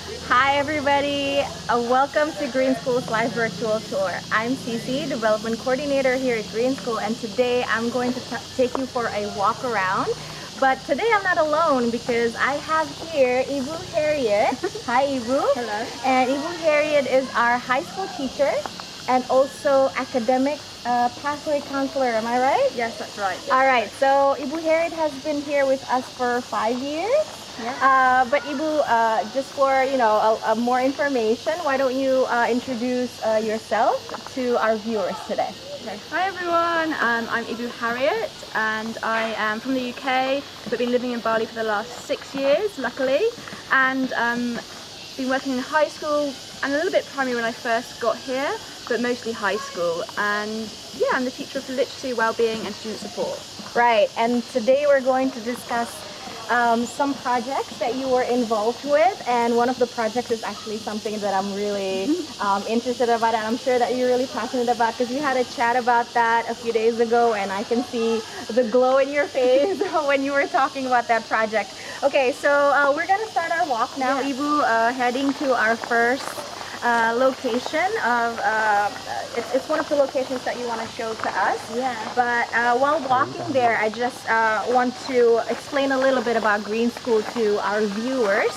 Hi everybody, welcome to Green School's live virtual tour. I'm Cece, Development Coordinator here at Green School, and today I'm going to take you for a walk around. But today I'm not alone because I have here Ibu Harriet. Hi Ibu. Hello. And Ibu Harriet is our high school teacher and also academic pathway counselor, am I right? Yes, that's right. Yes, All right, so Ibu Harriet has been here with us for 5 years. Yeah. But Ibu, just for more information, why don't you introduce yourself to our viewers today? Okay. Hi everyone. I'm Ibu Harriet, and I am from the UK, but been living in Bali for the last 6 years, luckily, and been working in high school and a little bit primary when I first got here, but mostly high school. And yeah, I'm the teacher of literacy, wellbeing, and student support. Right, and today we're going to discuss some projects that you were involved with, and one of the projects is actually something that I'm really interested about, and I'm sure that you're really passionate about because we had a chat about that a few days ago, and I can see the glow in your face when you were talking about that project. Okay, so we're gonna start our walk now, Yeah. Ibu, heading to our first location of it's one of the locations that you want to show to us. Yeah. But while walking there, I just want to explain a little bit about Green School to our viewers.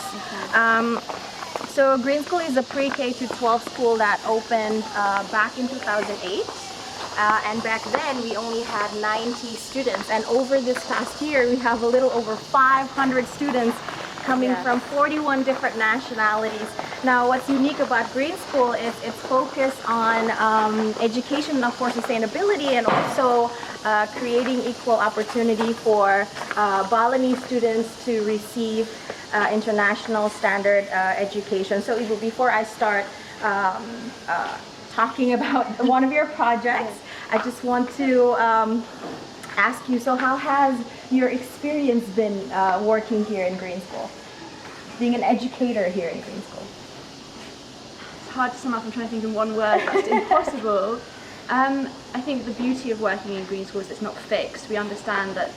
So Green School is a pre-K to 12 school that opened back in 2008. And back then we only had 90 students, and over this past year we have a little over 500 students coming from 41 different nationalities. Now, what's unique about Green School is its focus on education for sustainability and also creating equal opportunity for Balinese students to receive international standard education. So Ibu, before I start talking about one of your projects, I just want to ask you, so how has your experience been working here in Green School? Being an educator here in Green School? It's hard to sum up. I'm trying to think in one word, but it's impossible. I think the beauty of working in Green School is it's not fixed. We understand that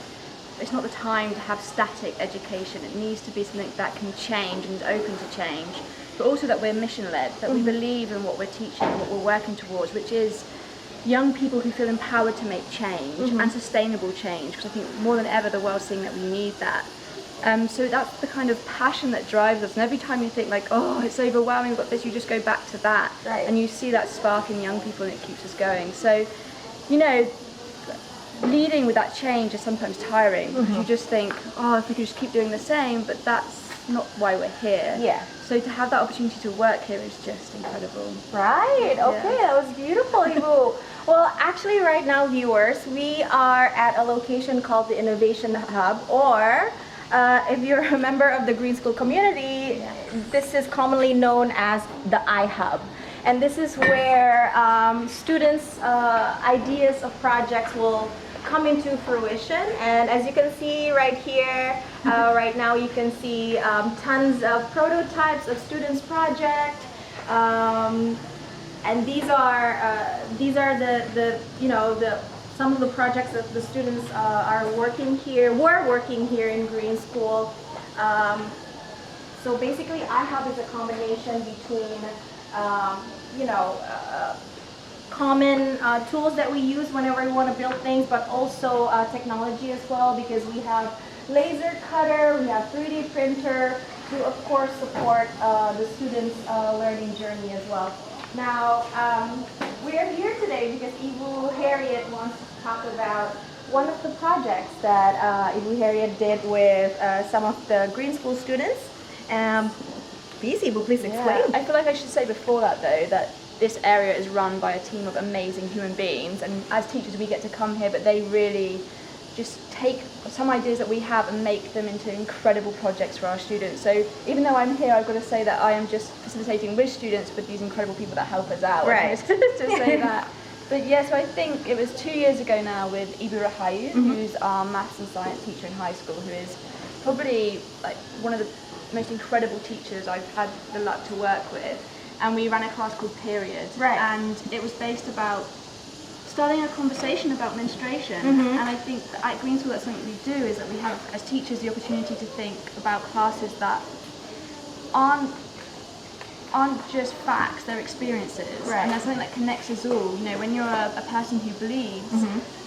it's not the time to have static education. It needs to be something that can change and is open to change, but also that we're mission-led, that we believe in what we're teaching and what we're working towards, which is young people who feel empowered to make change and sustainable change, because I think more than ever the world's seeing that we need that. So that's the kind of passion that drives us, and every time you think like, oh, it's overwhelming, we've got this, you just go back to that, and you see that spark in young people and it keeps us going. So, you know, leading with that change is sometimes tiring, because you just think, oh, if we could just keep doing the same, but that's not why we're here. Yeah. So to have that opportunity to work here is just incredible. Right, okay, that was beautiful, Ibu. Well, actually right now, viewers, we are at a location called the Innovation Hub, or if you're a member of the Green School community, this is commonly known as the iHub. And this is where students' ideas of projects will come into fruition. And as you can see right here, right now you can see tons of prototypes of students' project. And these are some of the projects that the students were working here in Green School. So basically, iHub is a combination between common tools that we use whenever we want to build things, but also technology as well, because we have laser cutter, we have 3D printer to of course support the students' learning journey as well. Now, we are here today because Ibu Harriet wants to talk about one of the projects that Ibu Harriet did with some of the Green School students. Please, Ibu, please explain. I feel like I should say before that though, that this area is run by a team of amazing human beings, and as teachers we get to come here, but they really just take some ideas that we have and make them into incredible projects for our students. So even though I'm here, I've got to say that I am just facilitating with students, with these incredible people that help us out. Right. To say that. But yeah, so I think it was 2 years ago now with Ibu Rahayu, who's our maths and science teacher in high school, who is probably like one of the most incredible teachers I've had the luck to work with. And we ran a class called Period. Right. And it was based about starting a conversation about menstruation. And I think that at Green School that's something we do, is that we have as teachers the opportunity to think about classes that aren't aren't just facts, they're experiences. Right. And that's something that connects us all. You know, when you're a person who believes,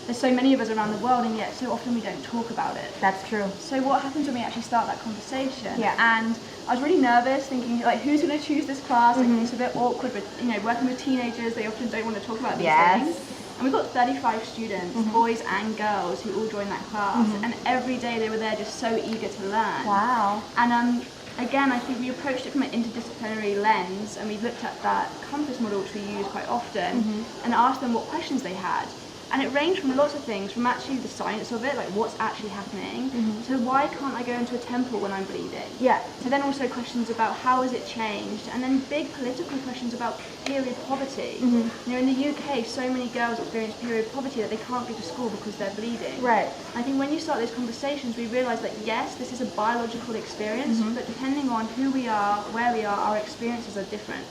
there's so many of us around the world, and yet so often we don't talk about it. That's true. So what happens when we actually start that conversation? Yeah. And I was really nervous, thinking like, who's going to choose this class? Like, it's a bit awkward, but you know, working with teenagers, they often don't want to talk about these things. And we've got 35 students, boys and girls, who all joined that class, and every day they were there just so eager to learn. Wow. And again, I think we approached it from an interdisciplinary lens, and we looked at that compass model, which we use quite often, and asked them what questions they had. And it ranged from lots of things, from actually the science of it, like what's actually happening, to why can't I go into a temple when I'm bleeding? Yeah. To then also questions about how has it changed, and then big political questions about period poverty. You know, in the UK, so many girls experience period poverty that they can't go to school because they're bleeding. Right. I think when you start those conversations, we realise that yes, this is a biological experience, but depending on who we are, where we are, our experiences are different.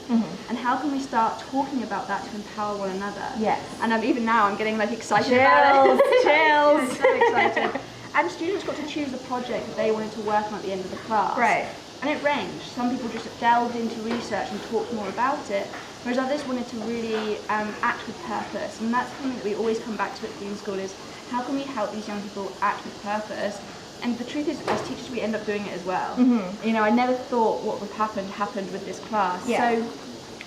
And how can we start talking about that to empower one another? Yes. And even now, I'm getting like excited about it. Chills. So excited. And students got to choose the project that they wanted to work on at the end of the class. Right. And it ranged. Some people just delved into research and talked more about it, whereas others wanted to really act with purpose. And that's something that we always come back to at Green School, is how can we help these young people act with purpose? And the truth is, as teachers, we end up doing it as well. You know, I never thought what would happened with this class. Yeah. So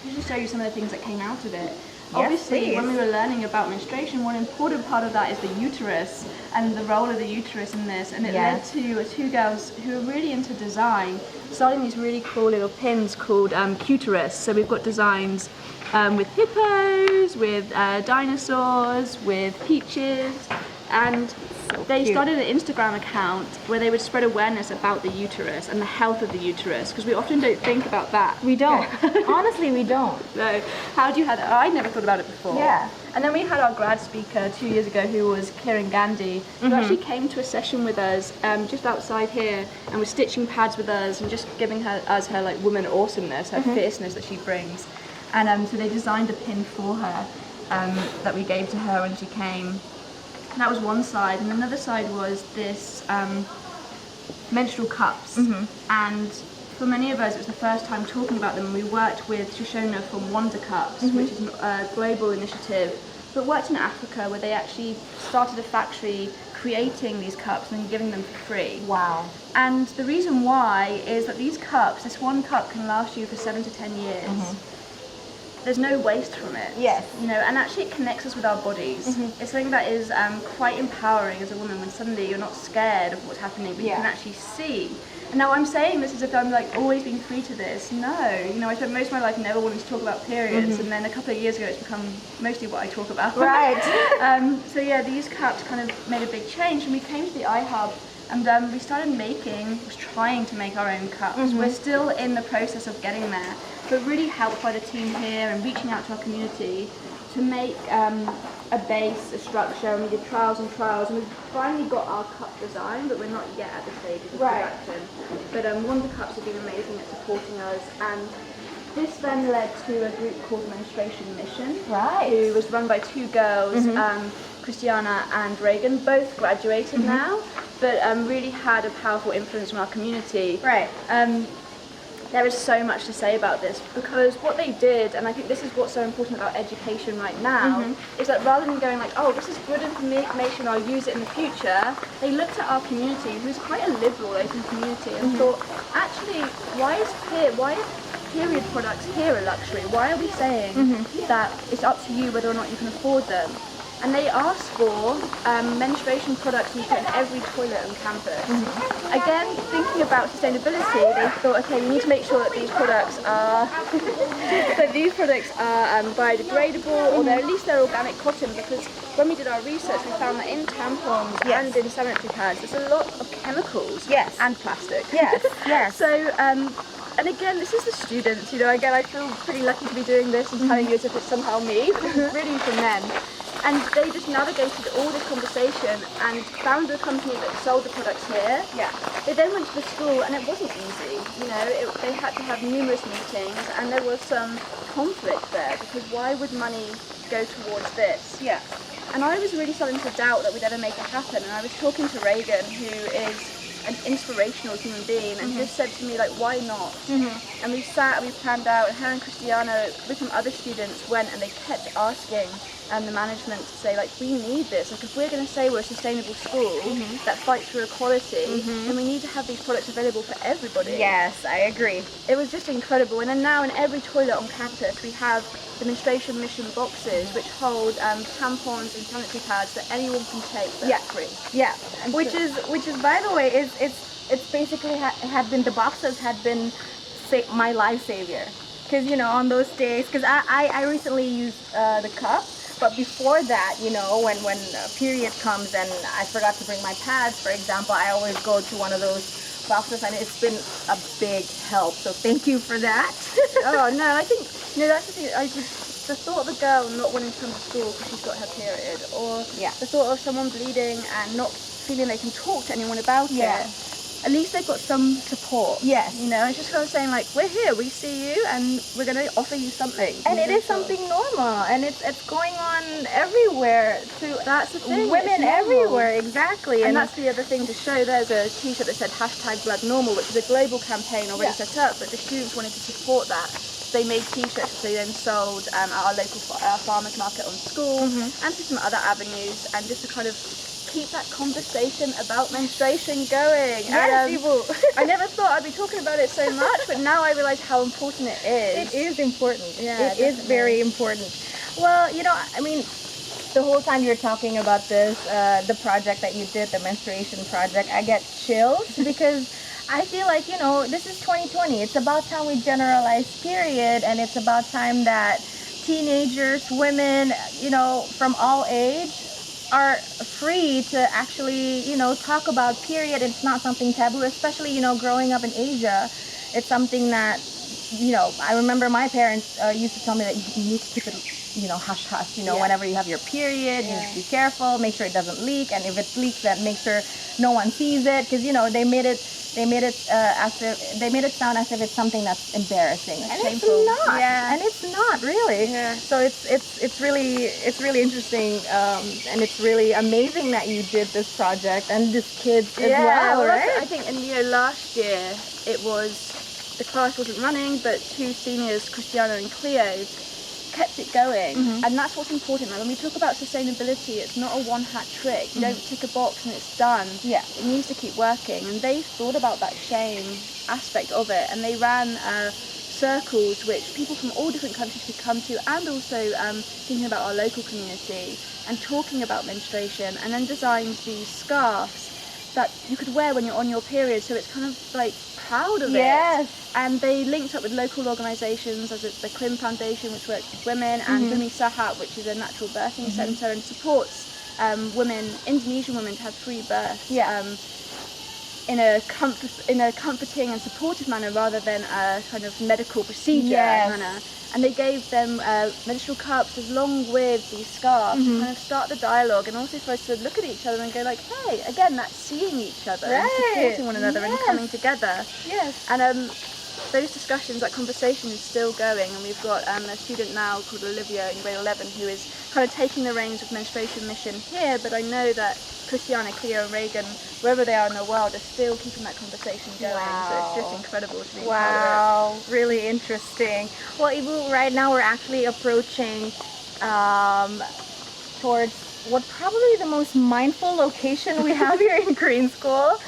just to show you some of the things that came out of it. Yes, Obviously, please. when we were learning about menstruation, one important part of that is the uterus and the role of the uterus in this. And it led to two girls who were really into design, starting these really cool little pins called Cuterus. So we've got designs with hippos, with dinosaurs, with peaches, and they cute. started an Instagram account where they would spread awareness about the uterus and the health of the uterus, because we often don't think about that. We don't. Honestly, we don't. So how do you have that? I never thought about it before. Yeah. And then we had our grad speaker 2 years ago, who was Kiran Gandhi, who actually came to a session with us just outside here, and was stitching pads with us and just giving us her like woman awesomeness, her fierceness that she brings. And so they designed a pin for her that we gave to her when she came. That was one side, and another side was this menstrual cups. And for many of us, it was the first time talking about them. We worked with Shoshona from Wonder Cups, which is a global initiative, but worked in Africa, where they actually started a factory creating these cups and giving them for free. Wow. And the reason why is that these cups, this one cup can last you for 7 to 10 years. There's no waste from it. Yes. You know, and actually it connects us with our bodies. It's something that is quite empowering as a woman, when suddenly you're not scared of what's happening, but you can actually see. And now I'm saying this as if I'm like always being free to this. No, you know, I spent most of my life never wanting to talk about periods, and then a couple of years ago it's become mostly what I talk about. Right. So yeah, these cups kind of made a big change, and we came to the iHub, and we started trying to make our own cups. We're still in the process of getting there, but really helped by the team here and reaching out to our community to make a base, a structure, and we did trials and trials, and we finally got our cup design, but we're not yet at the stage of production. But Wonder Cups have been amazing at supporting us, and this then led to a group called Menstruation Mission, who was run by two girls, Christiana and Reagan, both graduated now, but really had a powerful influence on our community. There is so much to say about this, because what they did, and I think this is what's so important about education right now, is that rather than going like, oh, this is good information, I'll use it in the future, they looked at our community, who's quite a liberal, open community, and thought, actually, why are period products here a luxury? Why are we saying that it's up to you whether or not you can afford them? And they asked for menstruation products to be put in every toilet on campus. Again, thinking about sustainability, they thought, okay, we need to make sure that these products are biodegradable, or at least they're organic cotton, because when we did our research, we found that in tampons and in sanitary pads, there's a lot of chemicals and plastic. So, and again, this is the students, you know, again, I feel pretty lucky to be doing this and telling you as if it's somehow me, but it's really from them. And they just navigated all this conversation and found a company that sold the products here. They then went to the school, and it wasn't easy. You know, they had to have numerous meetings, and there was some conflict there, because why would money go towards this? And I was really starting to doubt that we'd ever make it happen. And I was talking to Reagan, who is an inspirational human being, and just said to me, like, why not? And we sat and we planned out, and her and Cristiano with some other students went, and they kept asking the management to say, like, we need this. Like, if we're going to say we're a sustainable school that fights for equality, then we need to have these products available for everybody. Yes, I agree. It was just incredible. And then now in every toilet on campus we have the menstruation mission boxes, which hold tampons and sanitary pads that anyone can take for free. Yeah, And which so- is by the way, it's basically had been, the boxes had been my life savior, because you know, on those days, because I recently used the cup, but before that, you know, when a period comes and I forgot to bring my pads, for example, I always go to one of those boxes, and it's been a big help. So thank you for that. Oh no, I think that's the thing. The thought of a girl not wanting to come to school because she's got her period, or the thought of someone bleeding and not feeling they can talk to anyone about it. At least they've got some support. Yes. You know, it's just kind of saying, like, we're here, we see you, and we're going to offer you something. And it is something normal, and it's going on everywhere to That's the thing. women it's normal. everywhere, exactly. And that's the other thing to show. There's a t-shirt that said #BloodNormal, which is a global campaign already set up, but the students wanted to support that. They made t-shirts that they then sold at our local farmers market on school and through some other avenues, and just to kind of keep that conversation about menstruation going. Yes, And, Ibu. I never thought I'd be talking about it so much, but now I realise how important it is. It is important. Yeah, it is very important. Well, you know, I mean, the whole time you're talking about this, the project that you did, the menstruation project, I get chills because I feel like, you know, this is 2020. It's about time we generalize period, and it's about time that teenagers, women, you know, from all age are free to actually, you know, talk about period. It's not something taboo, especially, you know, growing up in Asia. It's something that, you know, I remember my parents used to tell me that you need to keep it, you know, hush hush, you know, whenever you have your period, you need to be careful, make sure it doesn't leak, and if it leaks, then make sure no one sees it, because, you know, they made it sound as if it's something that's embarrassing, and shameful. it's not. Yeah. And it's not really. Yeah. So it's really interesting, and it's really amazing that you did this project and these kids as well, right? I think, and you know, last year it was, the class wasn't running, but two seniors, Cristiano and Cleo, kept it going, and that's what's important. Like, when we talk about sustainability, it's not a one-hat trick. You don't tick a box and it's done. Yeah. It needs to keep working, and they thought about that shame aspect of it, and they ran circles which people from all different countries could come to, and also thinking about our local community and talking about menstruation, and then designed these scarves that you could wear when you're on your period, so it's kind of like proud of it. And they linked up with local organisations, as it's the Klim Foundation, which works with women, and Bumi Sahat, which is a natural birthing centre and supports women, Indonesian women, to have free births in a comforting and supportive manner, rather than a kind of medical procedure manner. And they gave them menstrual cups along with these scarves to kind of start the dialogue, and also for us to look at each other and go like, hey, again, that's seeing each other and supporting one another and coming together. And those discussions, that conversation is still going, and we've got a student now called Olivia in grade 11 who is kind of taking the reins of Menstruation Mission here, but I know that Christiana, Cleo and Reagan, wherever they are in the world, are still keeping that conversation going. So it's just incredible to be part of it. Really interesting. Well, Ibu, right now we're actually approaching towards what probably the most mindful location we have here in Green School.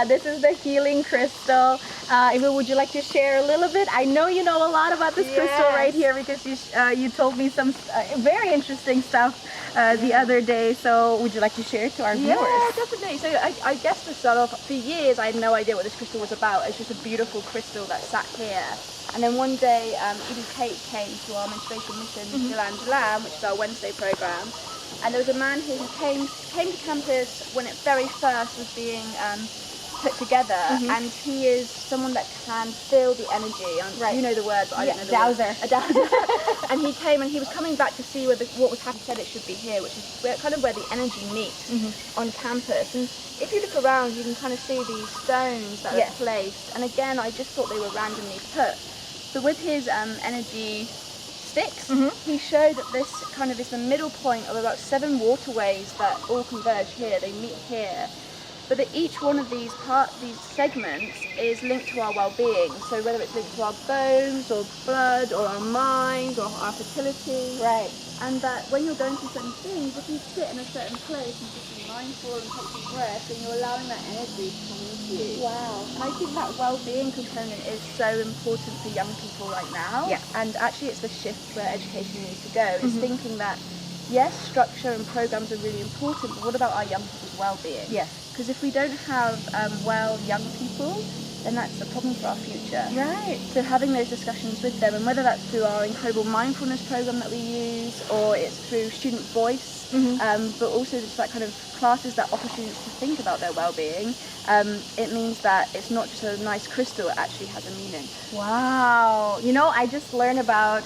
This is the Healing Crystal. Ibu, would you like to share a little bit? I know you know a lot about this crystal right here, because you told me some very interesting stuff the other day. So would you like to share it to our viewers? Yeah, definitely. So I guess to start off, for years I had no idea what this crystal was about. It's just a beautiful crystal that sat here. And then one day, Ibu Kate came to our menstruation mission, Jalan Jalan, which is our Wednesday program. And there was a man here who came to campus when it very first was being put together, and he is someone that can feel the energy. You know the word, but I don't know the dowser. word. A dowser. And he came, and he was coming back to see what was happening. He said it should be here, which is kind of where the energy meets on campus. And if you look around, you can kind of see these stones that are placed. And again, I just thought they were randomly put. But with his energy sticks, he showed that this is the middle point of about 7 waterways that all converge here. They meet here. but that each one of these segments is linked to our well-being. So whether it's linked to our bones or blood or our minds or our fertility. Right. And that when you're going through certain things, if you sit in a certain place and just be mindful and take some breath, then you're allowing that energy to come into you. Wow. And I think that well-being component is so important for young people right now. Yeah. And actually it's the shift where education needs to go. It's thinking that, yes, structure and programs are really important, but what about our young people's well-being? Yes. Because if we don't have well young people, then that's a problem for our future. Right. So having those discussions with them, and whether that's through our Incredible Mindfulness program that we use, or it's through Student Voice, but also just that kind of classes that offer students to think about their well-being, it means that it's not just a nice crystal, it actually has a meaning. Wow. You know, I just learned about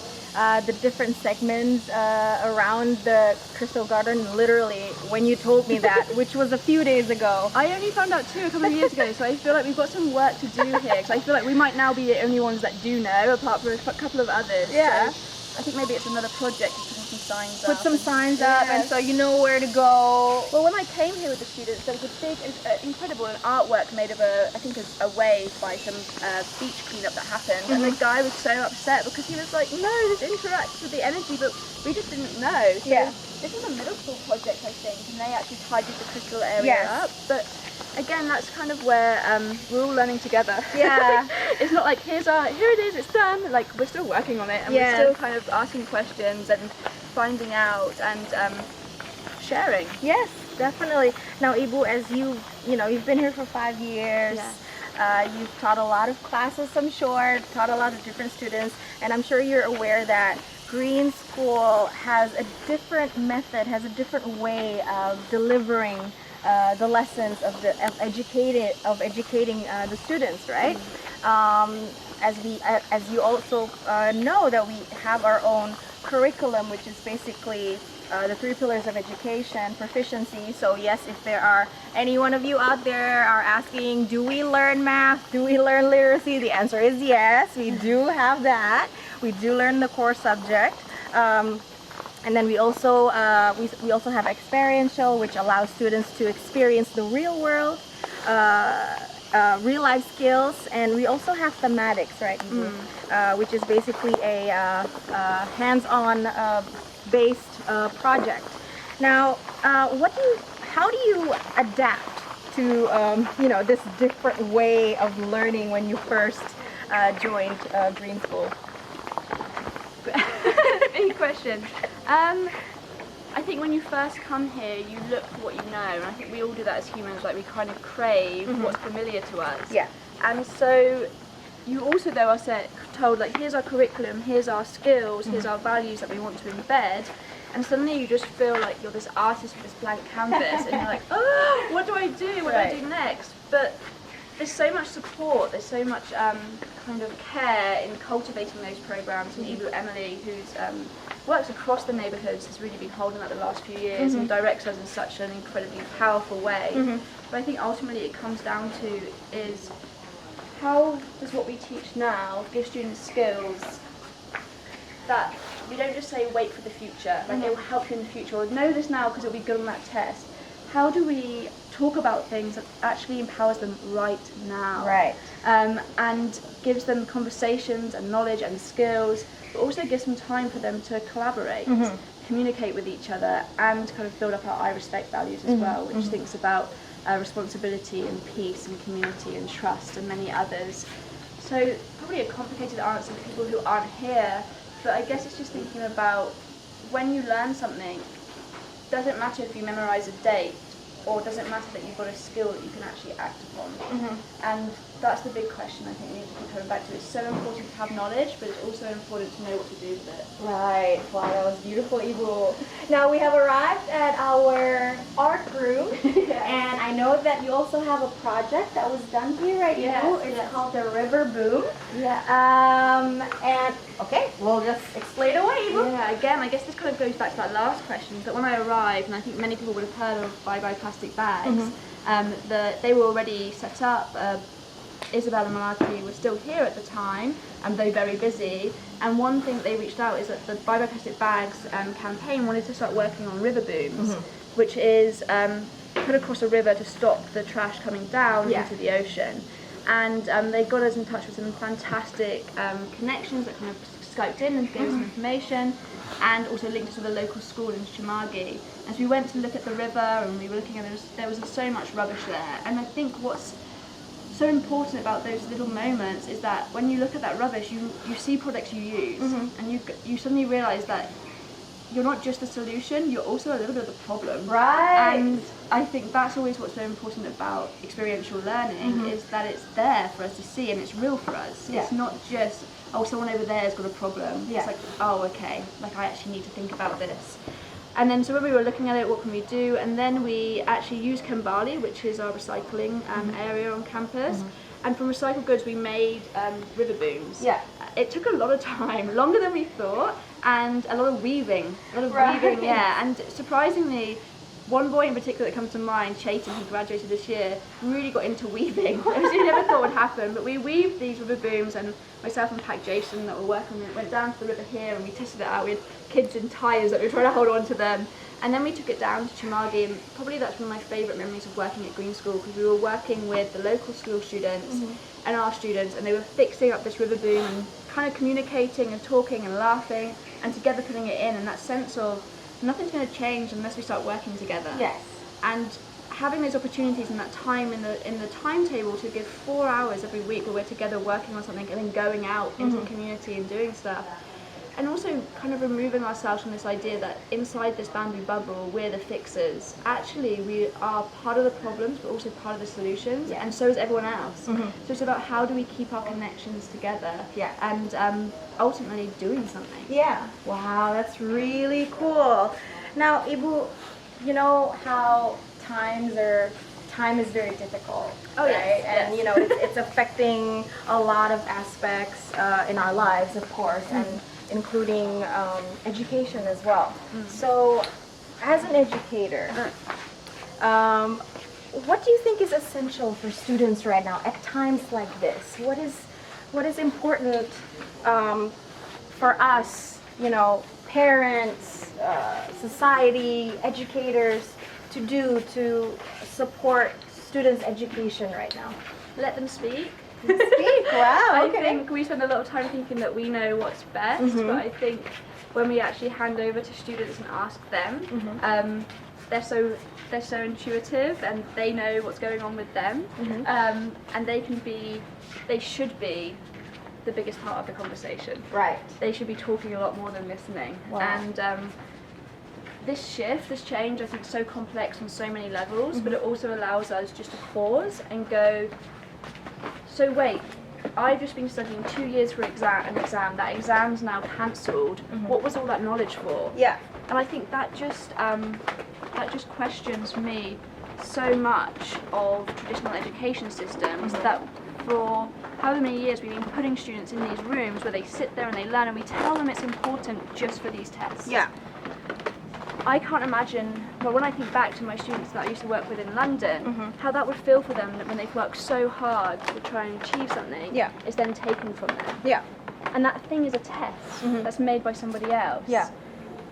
the different segments around the Crystal Garden literally when you told me that, which was a few days ago. I only found out too a couple of years ago, so I feel like we've got some work to do here, because I feel like we might now be the only ones that do know, apart from a couple of others. Yeah. So I think maybe it's another project to put some signs up. Put some signs up, and Yes. so you know where to go. Well, when I came here with the students, there was a big, incredible artwork made of a wave by some beach cleanup that happened, and the guy was so upset because he was like, no, this interacts with the energy, but we just didn't know. So Yeah. this was a middle school project, I think, and they actually tidied the crystal area Yes. up. But again, that's kind of where we're all learning together. Yeah. It's not like here it is, it's done. Like, we're still working on it, and Yes. we're still kind of asking questions and finding out and sharing. Yes, definitely. Now, Ibu, as you've been here for 5 years. You've taught a lot of classes, I'm sure, taught a lot of different students, and I'm sure you're aware that Green School has a different method, has a different way of delivering the lessons of educating the students, right? As you also know that we have our own curriculum, which is basically the 3 pillars of education, proficiency. So yes, if there are any one of you out there are asking, do we learn math? Do we learn literacy? The answer is yes, we do have that. We do learn the core subject. And then we also have experiential, which allows students to experience the real world, real life skills, and we also have thematics, right? Which is basically a hands-on based project. Now, how do you adapt to this different way of learning when you first joined Green School? Big question. I think when you first come here, you look for what you know, and I think we all do that as humans. Like, we kind of crave what's familiar to us. Yeah. And so you also, though, are told, like, here's our curriculum, here's our skills, here's our values that we want to embed. And suddenly you just feel like you're this artist with this blank canvas, and you're like, oh, what do I do? What do I do next? But there's so much support, there's so much kind of care in cultivating those programs. And Ibu Emily, who's works across the neighbourhoods, has really been holding that the last few years and directs us in such an incredibly powerful way. But I think ultimately it comes down to is, how does what we teach now give students skills that we don't just say wait for the future, like it will help you in the future, or know this now because it'll be good on that test. How do we talk about things that actually empowers them right now? Right. And gives them conversations and knowledge and skills, but also gives them time for them to collaborate, communicate with each other, and kind of build up our I respect values as well, which thinks about responsibility and peace and community and trust and many others. So probably a complicated answer for people who aren't here, but I guess it's just thinking about when you learn something, does it matter if you memorize a date, or does it matter that you've got a skill that you can actually act upon? And that's the big question I think we need to keep coming back to. It's so important to have knowledge, but it's also important to know what to do with it. Right. Wow, that was beautiful, Ibu. Now we have arrived at our art room, and I know that you also have a project that was done here, right? Ibu? It's called the River Boom. And okay, we'll just explain away, Ibu. Yeah, again, I guess this kind of goes back to that last question, that when I arrived, and I think many people would have heard of Bye Bye Plastic Bags, they were already set up. Isabel and Malaki were still here at the time, and though very busy, and one thing that they reached out is that the Bye Bye Plastic Bags campaign wanted to start working on river booms, which is put across a river to stop the trash coming down Yeah. into the ocean. And they got us in touch with some fantastic connections that kind of Skyped in and gave us some information, and also linked us with a local school in Chimagi. As we went to look at the river and we were looking at there was so much rubbish there. And I think what's so important about those little moments is that when you look at that rubbish, you see products you use, and you suddenly realise that you're not just the solution, you're also a little bit of the problem. Right. And I think that's always what's so important about experiential learning, is that it's there for us to see and it's real for us. Yeah. It's not just, oh, someone over there has got a problem. Yeah. It's like, oh, okay, like I actually need to think about this. And then so when we were looking at it, what can we do? And then we actually used Kembali, which is our recycling area on campus. And from recycled goods, we made river booms. Yeah. It took a lot of time, longer than we thought, and a lot of weaving. Right. Weaving, yeah. And surprisingly, one boy in particular that comes to mind, Chayton, who graduated this year, really got into weaving, which we never thought would happen. But we weaved these river booms, and myself and Pac Jason that were working on it went down to the river here and we tested it out. We had kids in tyres that we were trying to hold on to them. And then we took it down to Chimagi, and probably that's one of my favourite memories of working at Green School, because we were working with the local school students and our students, and they were fixing up this river boom and kind of communicating and talking and laughing and together putting it in, and that sense of nothing's going to change unless we start working together. Yes. And having those opportunities and that time in the timetable to give 4 hours every week where we're together working on something and then going out into the community and doing stuff. And also kind of removing ourselves from this idea that inside this bamboo bubble we're the fixers. Actually, we are part of the problems but also part of the solutions, Yeah. and so is everyone else. So it's about how do we keep our connections together, Yeah. and ultimately doing something. Yeah. Wow, that's really cool. Now, Ibu, you know how time is very difficult. Oh, yes, right? yes. And you know it's affecting a lot of aspects in our lives, of course, and including education as well. So, as an educator, what do you think is essential for students right now at times like this? What is important for us, you know, parents, society, educators, to do to support students' education right now? Let them speak. Speak. Wow. I Okay. think we spend a lot of time thinking that we know what's best, but I think when we actually hand over to students and ask them, they're so intuitive and they know what's going on with them, and they should be the biggest part of the conversation. Right. They should be talking a lot more than listening. Wow. And this change, I think, is so complex on so many levels, but it also allows us just to pause and go, so wait, I've just been studying 2 years for an exam, that exam's now cancelled, what was all that knowledge for? Yeah. And I think that just questions for me so much of traditional education systems, that for however many years we've been putting students in these rooms where they sit there and they learn, and we tell them it's important just for these tests. Yeah. I can't imagine, well, when I think back to my students that I used to work with in London, how that would feel for them when they've worked so hard to try and achieve something, Yeah. is then taken from them. Yeah. And that thing is a test that's made by somebody else. Yeah.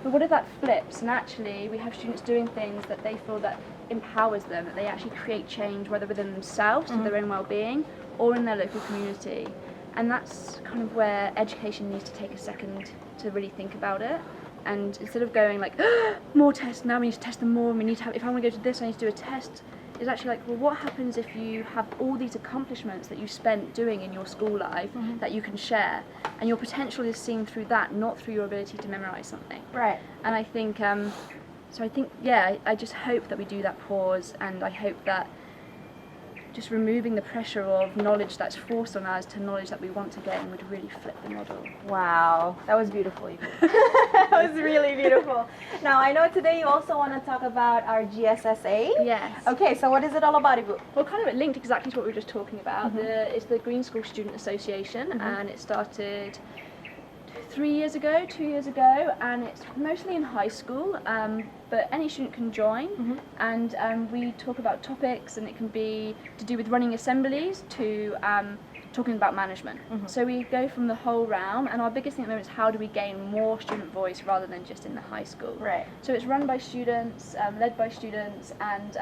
But what if that flips and actually we have students doing things that they feel that empowers them, that they actually create change, whether within themselves, to their own well-being, or in their local community. And that's kind of where education needs to take a second to really think about it. And instead of going like, more tests, now we need to test them more, and we need to have, if I want to go to this, I need to do a test, it's actually like, well, what happens if you have all these accomplishments that you spent doing in your school life that you can share, and your potential is seen through that, not through your ability to memorize something. Right. And I think, so I think, yeah, I just hope that we do that pause, and I hope that just removing the pressure of knowledge that's forced on us to knowledge that we want to gain would really flip the model. Wow, that was beautiful. That was really beautiful. Now, I know today you also want to talk about our GSSA. Yes. Okay, so what is it all about, Ibu? Well, kind of it linked exactly to what we were just talking about. It's the Green School Student Association, and it started 2 years ago, and it's mostly in high school, but any student can join, and we talk about topics, and it can be to do with running assemblies, to talking about management. So we go from the whole realm, and our biggest thing at the moment is how do we gain more student voice rather than just in the high school. Right. So it's run by students, led by students, and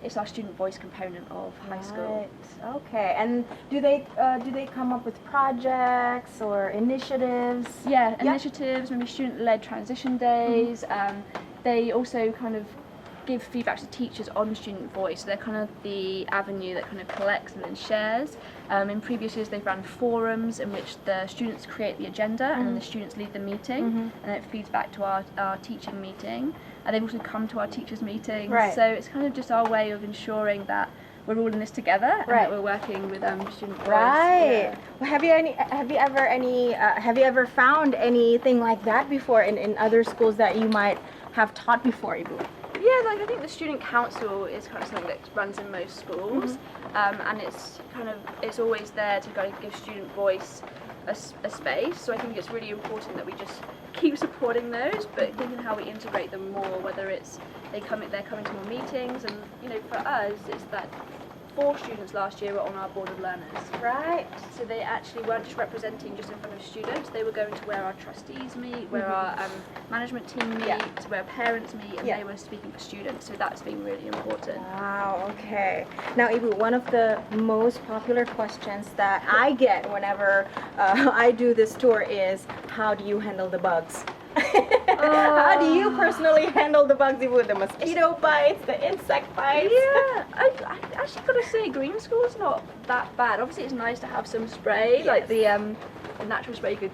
it's our student voice component of high school. Right. Okay. And do they come up with projects or initiatives? Yeah, initiatives, maybe student-led transition days. They also kind of give feedback to teachers on student voice. So they're kind of the avenue that kind of collects and then shares. In previous years they've run forums in which the students create the agenda and then the students lead the meeting, and it feeds back to our teaching meeting. And they've also come to our teachers' meetings. Right. So it's kind of just our way of ensuring that we're all in this together and that we're working with student voice. Right. Well, have you ever found anything like that before in other schools that you might have taught before, Ibu? Yeah, like I think the student council is kind of something that runs in most schools, and it's always there to kind of give student voice a space. So I think it's really important that we just keep supporting those, but thinking how we integrate them more. Whether it's they're coming to more meetings, and for us, it's that 4 students last year were on our board of learners. Right. So they actually weren't just representing just in front of students, they were going to where our trustees meet, where our management team meet, where parents meet, and they were speaking for students, so that's been really important. Wow, okay. Now, Ibu, one of the most popular questions that I get whenever I do this tour is, how do you handle the bugs? How do you personally handle the bugs, Ibu? The mosquito bites, the insect bites? Yeah, I actually got to say, green school's not that bad. Obviously, it's nice to have some spray, like the natural spray you could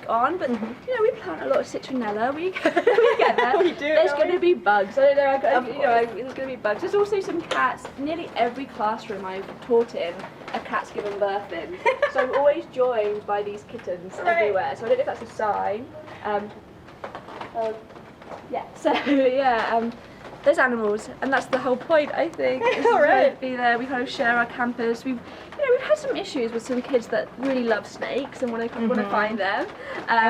on, but we plant a lot of citronella. We get that. We do. There's going to be bugs. I don't know. There's going to be bugs. There's also some cats. Nearly every classroom I've taught in, a cat's given birth in. So I'm always joined by these kittens everywhere. So I don't know if that's a sign. There's animals, and that's the whole point, I think. Right. Be there. We kind of share our campus. We've had some issues with some kids that really love snakes and want to find them.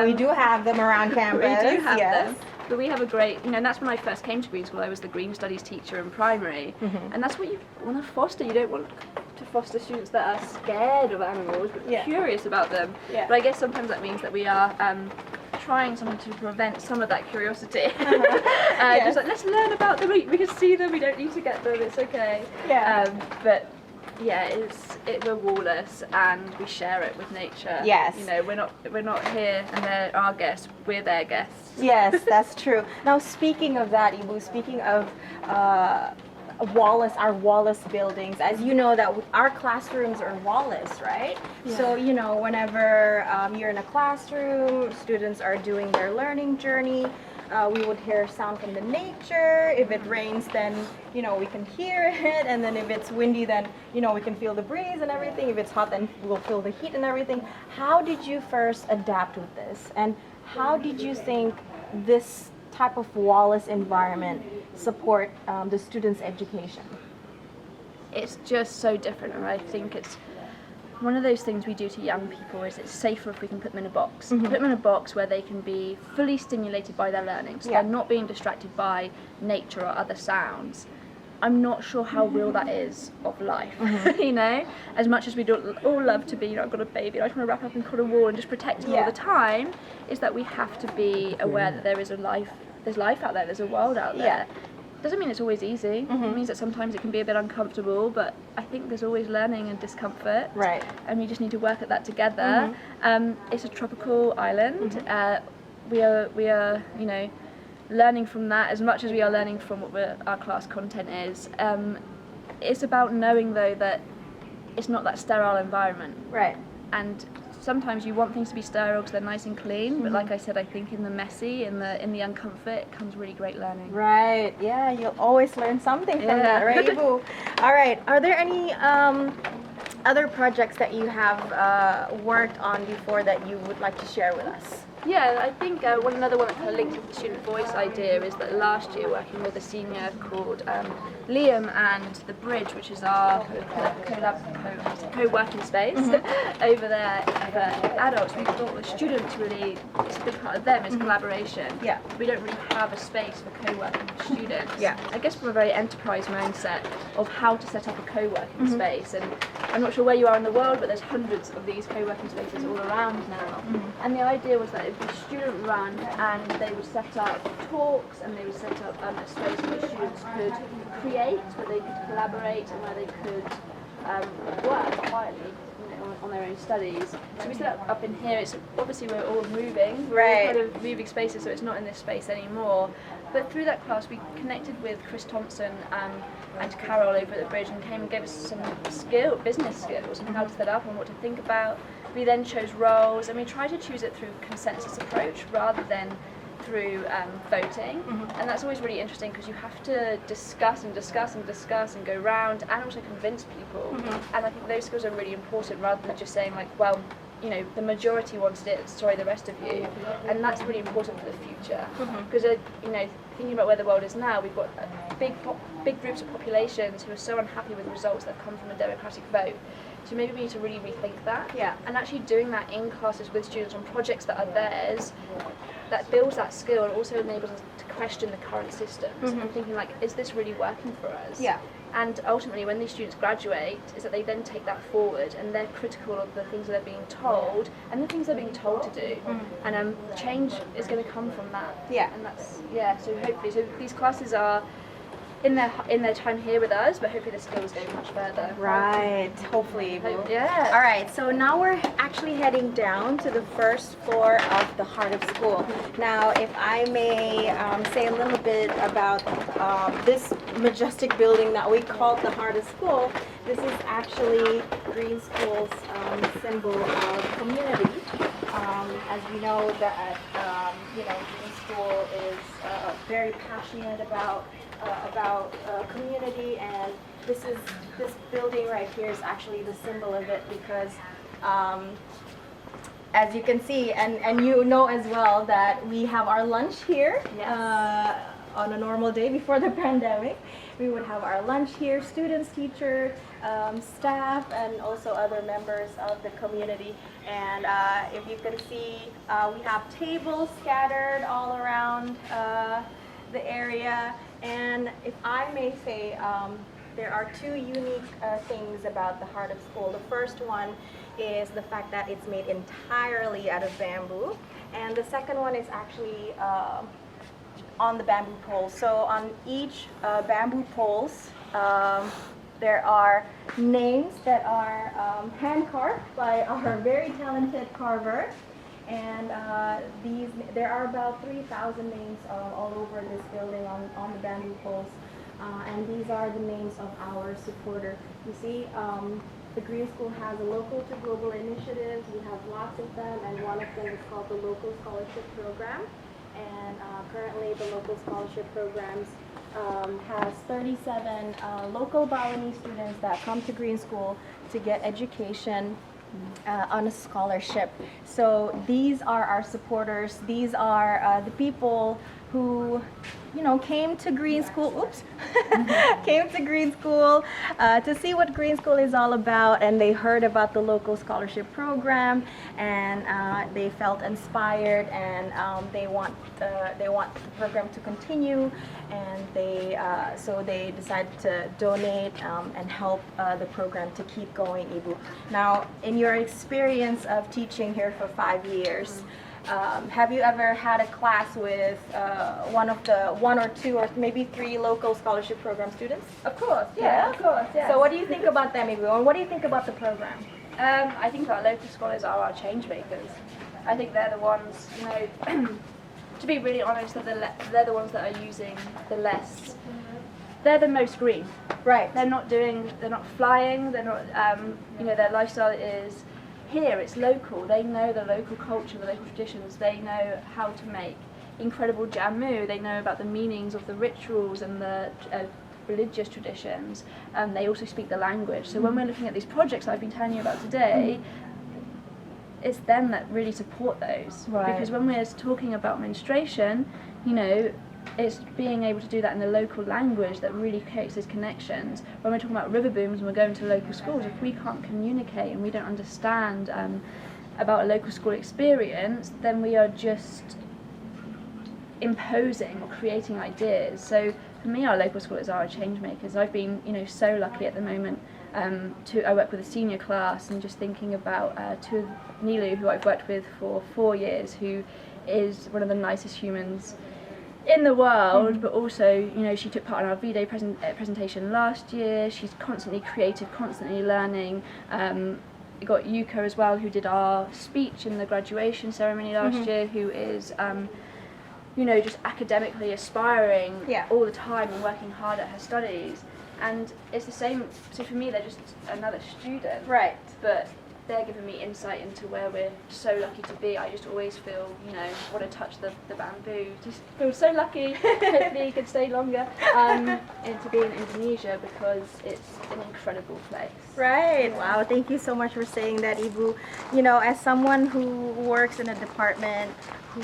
We do have them around campus. We do have them. But we have a great, and that's when I first came to Green School. I was the Green Studies teacher in primary, and that's what you want to foster. You don't want to foster students that are scared of animals, but curious about them. Yeah. But I guess sometimes that means that we are trying something to prevent some of that curiosity. Just like, let's learn about them. We can see them. We don't need to get them. It's okay. Yeah. But yeah, we're wallless and we share it with nature. Yes. We're not here and they're our guests. We're their guests. Yes, that's true. Now, speaking of that, Ibu, speaking of our Wallace buildings, as you know that our classrooms are Wallace, right? Yeah. So whenever you're in a classroom, students are doing their learning journey. We would hear sound from the nature. If it rains, then we can hear it, and then if it's windy, then we can feel the breeze and everything. If it's hot, then we'll feel the heat and everything. How did you first adapt with this, and how did you think this type of Wallace environment support the students' education? It's just so different, and I think it's one of those things we do to young people is it's safer if we can put them in a box. Put them in a box where they can be fully stimulated by their learning, so they're not being distracted by nature or other sounds. I'm not sure how real that is of life, as much as we all love to be, I've got a baby, I just want to wrap up in cotton wool and just protect him all the time, is that we have to be aware that there's life out there, there's a world out there. Doesn't mean it's always easy. It means that sometimes it can be a bit uncomfortable, but I think there's always learning and discomfort. Right. And we just need to work at that together. It's a tropical island. We are, learning from that as much as we are learning from what our class content is. It's about knowing though that it's not that sterile environment. Right. And sometimes you want things to be sterile because they're nice and clean, but like I said, I think in the messy, in the uncomfort, comes really great learning. Right. Yeah, you'll always learn something from that, right, Ibu? All right. Are there any other projects that you have worked on before that you would like to share with us? Yeah, I think another one that kind of links with the student voice idea is that last year, working with a senior called Liam and The Bridge, which is our co-working space over there for adults, we thought the students really, it's a big part of them is collaboration. Yeah. We don't really have a space for co-working for students. Yeah. I guess from a very enterprise mindset of how to set up a co-working space, and I'm not sure where you are in the world, but there's hundreds of these co-working spaces all around now. And the idea was that it would be student run, and they would set up talks, and they would set up a space where students could create, where they could collaborate, and where they could work quietly, you know, on their own studies. So we set up in here. It's obviously we're all moving, we're all kind of moving spaces, so it's not in this space anymore. But through that class, we connected with Chris Thompson and Carol over at The Bridge, and came and gave us some business skills on how to set up and what to think about. We then chose roles, and we tried to choose it through consensus approach rather than through voting. And that's always really interesting because you have to discuss and go round and also convince people. And I think those skills are really important rather than just saying like, well, you know, the majority wanted it, sorry the rest of you. And that's really important for the future because you know, thinking about where the world is now, we've got big groups of populations who are so unhappy with the results that come from a democratic vote. So maybe we need to really rethink that. Yeah. And actually doing that in classes with students on projects that are theirs, that builds that skill and also enables us to question the current systems and thinking like, is this really working for us? Yeah. And ultimately when these students graduate is that they then take that forward and they're critical of the things that they're being told and the things they're being told to do. And change is going to come from that. Yeah. And that's, yeah, so hopefully, so these classes are in their time here with us, but hopefully the skills go much further. Right, hopefully. Yeah. All right, so now we're actually heading down to the first floor of the heart of school. Now, if I may say a little bit about this majestic building that we call the heart of school, this is actually Green School's symbol of community. As we know that you know, Green School is very passionate about community, and this building right here is actually the symbol of it because as you can see, and you know as well, that we have our lunch here. Yes. On a normal day before the pandemic. We would have our lunch here, students, teachers, staff, and also other members of the community. And if you can see, we have tables scattered all around the area. And if I may say, there are two unique things about the Heart of School. The first one is the fact that it's made entirely out of bamboo. And the second one is actually on the bamboo poles. So on each bamboo poles, there are names that are hand carved by our very talented carver. And there are about 3,000 names all over this building on the bamboo poles. And these are the names of our supporter. You see, the Green School has a local to global initiative. We have lots of them, and one of them is called the Local Scholarship Program. And currently the Local Scholarship Programs has 37 local Balinese students that come to Green School to get education on a scholarship. So these are our supporters. These are the people who, you know, came to Green School, came to Green School to see what Green School is all about, and they heard about the Local Scholarship Program, and they felt inspired, and they want the program to continue, and so they decided to donate and help the program to keep going, Ibu. Now, in your experience of teaching here for 5 years, have you ever had a class with one or two or maybe 3 local scholarship program students? Of course, yeah, of course, yeah. So what do you think about them, Ibu? And what do you think about the program? I think our local scholars are our change makers. I think they're the ones, you know, to be really honest, they're the ones that are using the less. They're the most green. Right. They're not flying, they're not, you know, their lifestyle is here, it's local. They know the local culture, the local traditions. They know how to make incredible jamu. They know about the meanings of the rituals and the religious traditions. They also speak the language. So when we're looking at these projects I've been telling you about today, it's them that really support those. Right. Because when we're talking about menstruation, you know, it's being able to do that in the local language that really creates those connections. When we're talking about river booms and we're going to local schools, if we can't communicate and we don't understand about a local school experience, then we are just imposing or creating ideas. So for me, our local schools are change makers. I've been, you know, so lucky at the moment. I work with a senior class, and just thinking about Nilu, who I've worked with for 4 years, who is one of the nicest humans in the world, but also, you know, she took part in our V-Day presentation last year. She's constantly creative, constantly learning. We got Yuka as well, who did our speech in the graduation ceremony last year, who is, you know, just academically aspiring all the time and working hard at her studies. And it's the same, so for me, they're just another student. Right. But they're giving me insight into where we're so lucky to be. I just always feel, you know, want to touch the bamboo. Just feel so lucky. Hopefully you can stay longer and to be in Indonesia, because it's an incredible place. Right. Wow. Thank you so much for saying that, Ibu. You know, as someone who works in a department who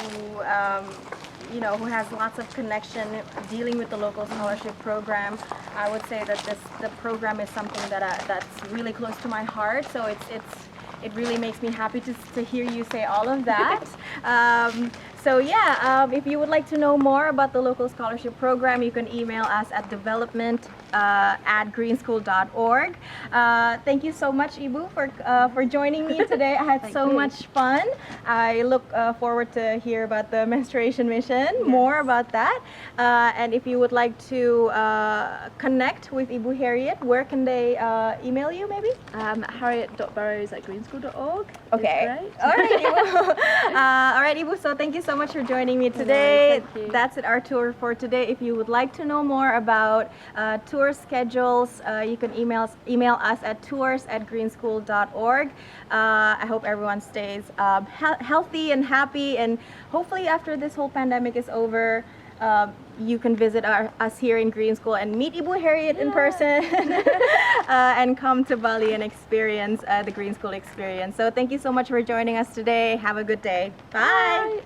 you know, who has lots of connection dealing with the local scholarship program, I would say that the program is something that that's really close to my heart. So it really makes me happy to hear you say all of that. So yeah, if you would like to know more about the local scholarship program, you can email us at development@greenschool.org. Thank you so much, Ibu, for joining me today. I had so much fun. I look forward to hear about the menstruation mission, more about that. And if you would like to connect with Ibu Harriet, where can they email you, maybe? Harriet.burrows@greenschool.org. Okay. Great. All right, Ibu. All right, Ibu. So thank you so much for joining me today. Thank you. That's it, our tour for today. If you would like to know more about tour schedules, you can email us at tours@greenschool.org. I hope everyone stays healthy and happy, and hopefully after this whole pandemic is over, you can visit us here in Green School and meet Ibu Harriet in person and come to Bali and experience the Green School experience. So thank you so much for joining us today. Have a good day. Bye. Bye.